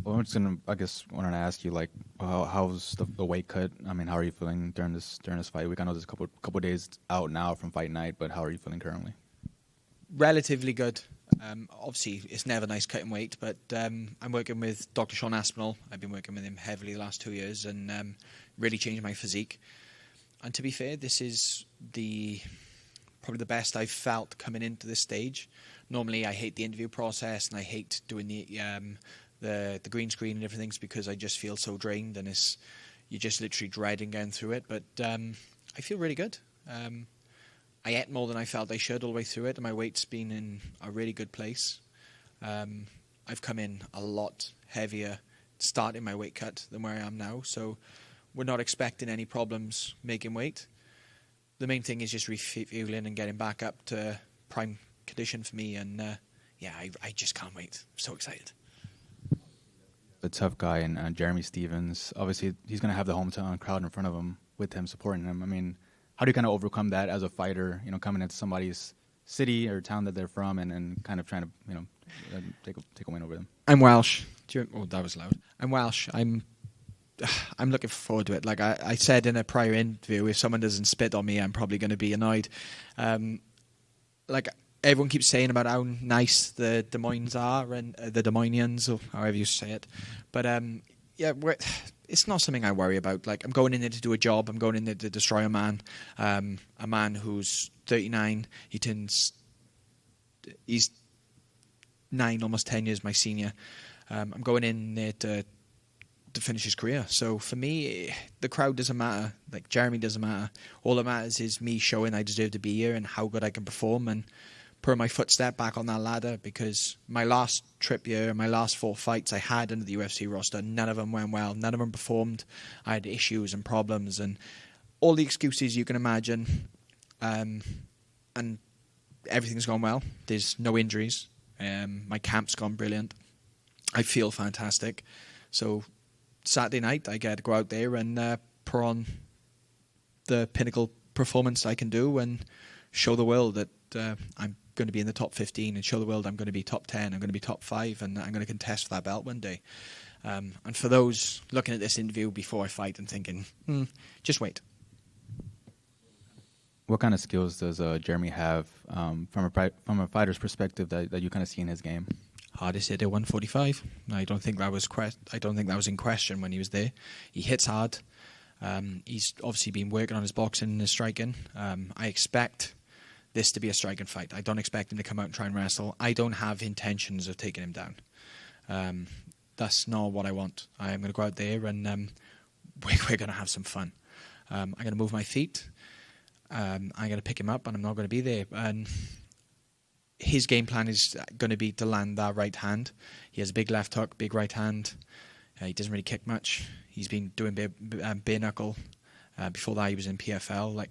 Well, I'm just gonna, I guess, wanted to ask you, like, how's the weight cut? I mean, how are you feeling during this fight week? I know there's a couple days out now from fight night, but how are you feeling currently? Relatively good. Obviously, it's never nice cutting weight, but I'm working with Dr. Sean Aspinall. I've been working with him heavily the last 2 years and really changed my physique. And to be fair, this is probably the best I've felt coming into this stage. Normally, I hate the interview process and I hate doing the green screen and everything because I just feel so drained and you're just literally dreading going through it. But I feel really good. I ate more than I felt I should all the way through it, and my weight's been in a really good place. I've come in a lot heavier starting my weight cut than where I am now, so we're not expecting any problems making weight. The main thing is just refueling and getting back up to prime condition for me, and I just can't wait. I'm so excited. The tough guy and Jeremy Stephens, obviously he's going to have the hometown crowd in front of him with him supporting him. I mean, how do you kind of overcome that as a fighter, coming into somebody's city or town that they're from and kind of trying to, take a win over them? I'm Welsh. Oh, that was loud. I'm Welsh. I'm looking forward to it. Like I said in a prior interview, if someone doesn't spit on me, I'm probably going to be annoyed. Like everyone keeps saying about how nice the Des Moines are and the Des Moinians, or however you say it. But it's not something I worry about. Like, I'm going in there to do a job. I'm going in there to destroy a man who's 39. He's 9, almost 10 years my senior. I'm going in there to finish his career. So for me, the crowd doesn't matter. Like, Jeremy doesn't matter. All that matters is me showing I deserve to be here and how good I can perform and put my footstep back on that ladder, because my last trip here, my last 4 fights I had under the UFC roster, none of them went well. None of them performed. I had issues and problems and all the excuses you can imagine. And everything's gone well. There's no injuries. My camp's gone brilliant. I feel fantastic. So Saturday night, I get to go out there and put on the pinnacle performance I can do and show the world that I'm going to be in the top 15 and show the world I'm going to be top 10, I'm going to be top 5, and I'm going to contest for that belt one day. And for those looking at this interview before I fight and thinking, just wait. What kind of skills does Jeremy have from a fighter's perspective that you kind of see in his game? Hardest hitter 145. I don't think that was in question when he was there. He hits hard. He's obviously been working on his boxing and his striking. I expect this to be a striking fight. I don't expect him to come out and try and wrestle. I don't have intentions of taking him down. That's not what I want. I am going to go out there and we're going to have some fun. I'm going to move my feet. I'm going to pick him up and I'm not going to be there. And his game plan is going to be to land that right hand. He has a big left hook, big right hand. He doesn't really kick much. He's been doing bare knuckle. Before that, he was in PFL.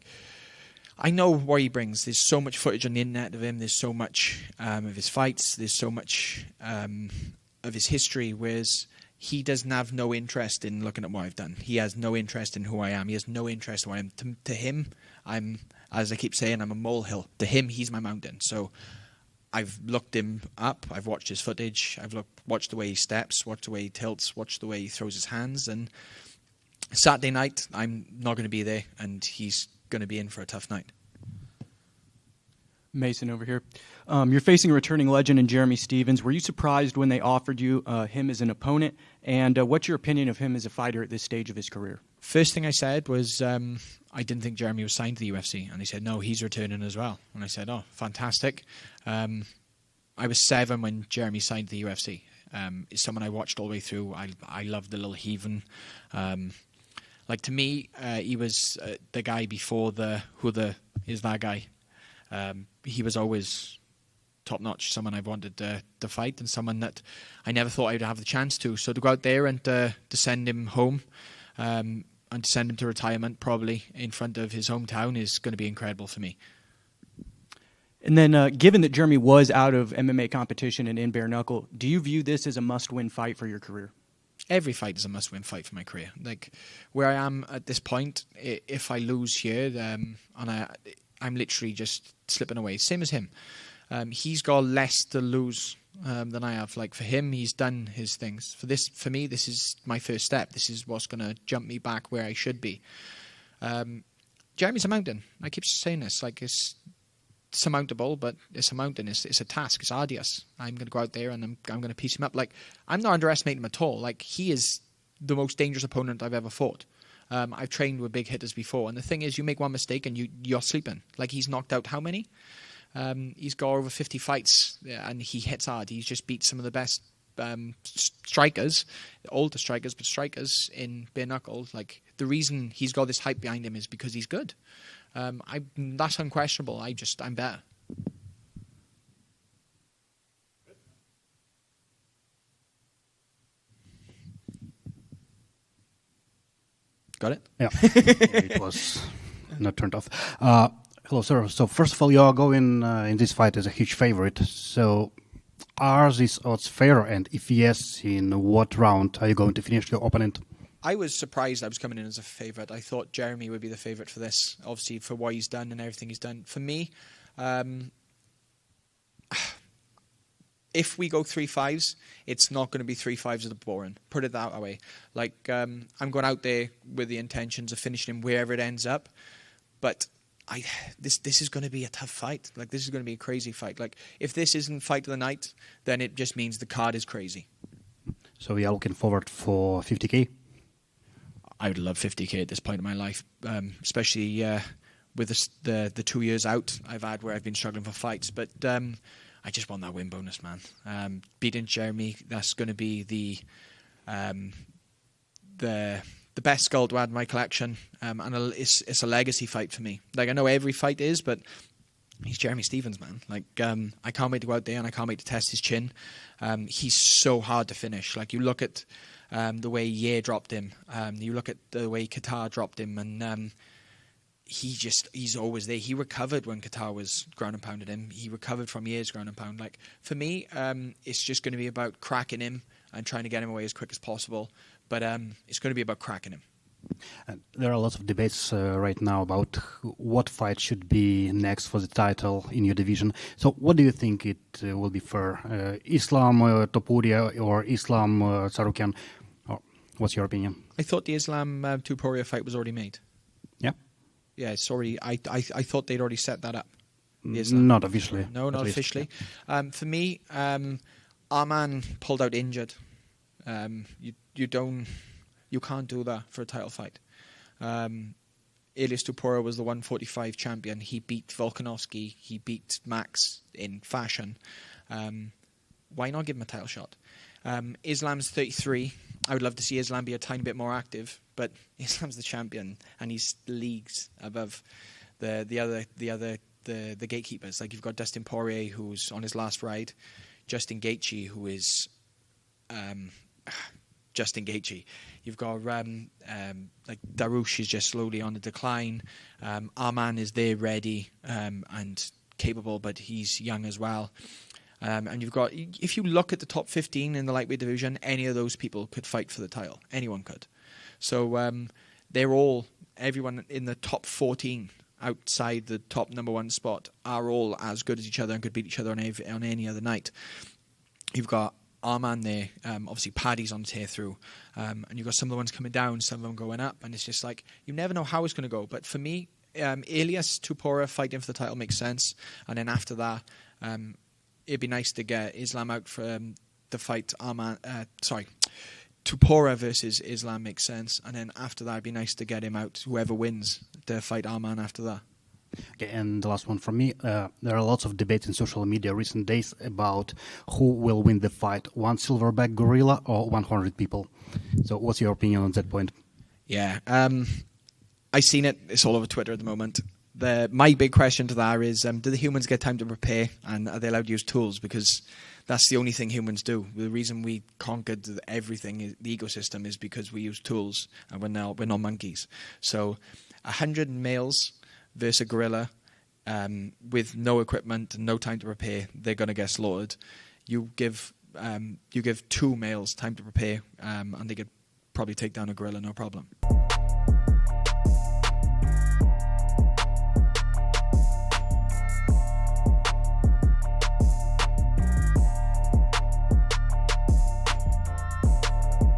I know what he brings. There's so much footage on the internet of him. There's so much of his fights. There's so much of his history, whereas he doesn't have no interest in looking at what I've done. He has no interest in who I am. He has no interest in who I am. To him, I'm, as I keep saying, I'm a molehill. To him, he's my mountain. So I've looked him up. I've watched his footage. I've watched the way he steps, watched the way he tilts, watched the way he throws his hands. And Saturday night, I'm not going to be there, and he's going to be in for a tough night. Mason over here. You're facing a returning legend in Jeremy Stephens. Were you surprised when they offered you him as an opponent? And what's your opinion of him as a fighter at this stage of his career? First thing I said was I didn't think Jeremy was signed to the UFC. And he said, no, he's returning as well. And I said, oh, fantastic. I was 7 when Jeremy signed to the UFC. It's someone I watched all the way through. I loved the little heathen. To me, he was the guy before is that guy. He was always top-notch, someone I wanted to fight and someone that I never thought I'd have the chance to. So to go out there and to send him home and to send him to retirement probably in front of his hometown is going to be incredible for me. And then given that Jeremy was out of MMA competition and in bare knuckle, do you view this as a must-win fight for your career? Every fight is a must-win fight for my career. Like where I am at this point, if I lose here, I'm literally just slipping away. Same as him. He's got less to lose than I have. Like for him, he's done his things. For me, this is my first step. This is what's going to jump me back where I should be. Jeremy's a mountain. I keep saying this. Like it's surmountable, but it's a mountain. It's a task. It's arduous. I'm going to go out there and I'm going to piece him up. Like I'm not underestimating him at all. Like he is the most dangerous opponent I've ever fought. I've trained with big hitters before, and the thing is, you make one mistake and you're sleeping. Like he's knocked out how many? He's got over 50 fights, and he hits hard. He's just beat some of the best strikers, older strikers, but strikers in bare knuckle. Like the reason he's got this hype behind him is because he's good. That's unquestionable. I'm better. Got it? Yeah, it was not turned off. Hello, sir. So first of all, you are going in this fight as a huge favorite. So are these odds fair? And if yes, in what round are you going to finish your opponent? I was surprised I was coming in as a favourite. I thought Jeremy would be the favourite for this, obviously for what he's done and everything he's done. For me, if we go 3-5s, it's not going to be 3-5s at the boring. Put it that way. Like I'm going out there with the intentions of finishing him wherever it ends up, but this is going to be a tough fight. Like this is going to be a crazy fight. Like if this isn't fight of the night, then it just means the card is crazy. So we are looking forward for 50K. I would love 50K at this point in my life, especially with the 2 years out I've had where I've been struggling for fights. But I just want that win bonus, man. Beating Jeremy, that's going to be the best skull to add in my collection, and it's a legacy fight for me. Like I know every fight is, but he's Jeremy Stephens, man. Like I can't wait to go out there and I can't wait to test his chin. He's so hard to finish. Like you look at the way Ye dropped him, you look at the way Qatar dropped him, and he's always there. He recovered when Qatar was ground and pounded him. He recovered from Ye's ground and pound. Like for me, it's just going to be about cracking him and trying to get him away as quick as possible. But it's going to be about cracking him. There are lots of debates right now about what fight should be next for the title in your division. So what do you think it will be for? Islam Topuria or Islam Sarukian? Or what's your opinion? I thought the Islam Tuporia fight was already made. Yeah? Yeah, sorry. I thought they'd already set that up. Not officially. No, not officially. Yeah. For me, Arman pulled out injured. You can't do that for a title fight. Elias Tupora was the 145 champion. He beat Volkanovski. He beat Max in fashion. Why not give him a title shot? Islam's 33. I would love to see Islam be a tiny bit more active, but Islam's the champion, and he's leagues above the gatekeepers. Like you've got Dustin Poirier, who's on his last ride, Justin Gaethje, who is Justin Gaethje. You've got like Darush is just slowly on the decline. Arman is there, ready and capable, but he's young as well. And you've got, if you look at the top 15 in the lightweight division, any of those people could fight for the title. Anyone could. So everyone in the top 14 outside the top number one spot are all as good as each other and could beat each other on any other night. You've got Arman there, obviously Paddy's on tear through, and you've got some of the ones coming down, some of them going up, and it's just like, you never know how it's going to go. But for me, Elias Tupora fighting for the title makes sense, and then after that, it'd be nice to get Islam out for the fight. Tupora versus Islam makes sense, and then after that, it'd be nice to get him out. Whoever wins, to fight Arman after that. Okay, and the last one from me. There are lots of debates in social media recent days about who will win the fight, one silverback gorilla or 100 people. So what's your opinion on that point? Yeah, I've seen it. It's all over Twitter at the moment. My big question to that is, do the humans get time to prepare, and are they allowed to use tools? Because that's the only thing humans do. The reason we conquered everything, the ecosystem, is because we use tools, and we're not monkeys. So 100 males versus a gorilla with no equipment and no time to prepare, they're going to get slaughtered. You give 2 males time to prepare, and they could probably take down a gorilla, no problem.